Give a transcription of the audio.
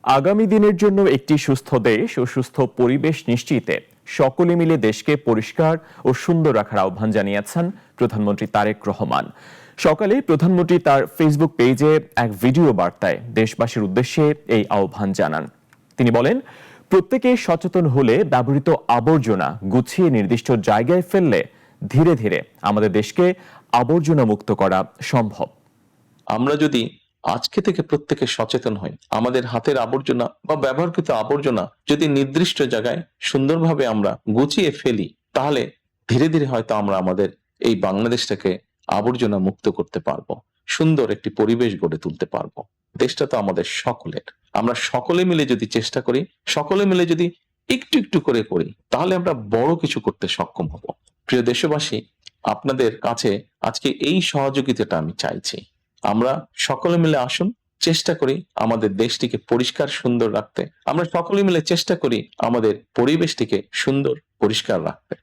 আগামী দিনের জন্য একটি সুস্থ দেশ ও সুস্থ পরিবেশ নিশ্চিতে সকলে মিলে দেশকে পরিষ্কার ও সুন্দর রাখার আহ্বান জানিয়েছেন প্রধানমন্ত্রী তারেক রহমান। সকালে প্রধানমন্ত্রী তার ফেসবুক পেজে এক ভিডিও বার্তায় দেশবাসীর উদ্দেশ্যে এই আহ্বান জানান। তিনি বলেন, প্রত্যেকে সচেতন হলে ব্যবহৃত আবর্জনা গুছিয়ে নির্দিষ্ট জায়গায় ফেললে ধীরে ধীরে আমাদের দেশকে আবর্জনা মুক্ত করা সম্ভব। আমরা যদি আজকে থেকে প্রত্যেকে সচেতন হই, আমাদের হাতের আবর্জনা বা ব্যবহৃত আবর্জনা যদি নির্দিষ্ট জায়গায় সুন্দরভাবে আমরা গুছিয়ে ফেলি, তাহলে ধীরে ধীরে হয়তো আমরা আমাদের এই বাংলাদেশটাকে আবর্জনা মুক্ত করতে পারবো, সুন্দর একটি পরিবেশ গড়ে তুলতে পারবো। দেশটা তো আমাদের সকলের। আমরা সকলে মিলে যদি চেষ্টা করি, সকলে মিলে যদি একটু একটু করে করি, তাহলে আমরা বড় কিছু করতে সক্ষম হব। প্রিয় দেশবাসী, আপনাদের কাছে আজকে এই সহযোগিতাটা আমি চাইছি। আমরা সকলে মিলে আসুন, চেষ্টা করি আমাদের দেশটিকে পরিষ্কার সুন্দর রাখতে। আমরা সকলে মিলে চেষ্টা করি আমাদের পরিবেশটিকে সুন্দর পরিষ্কার রাখতে।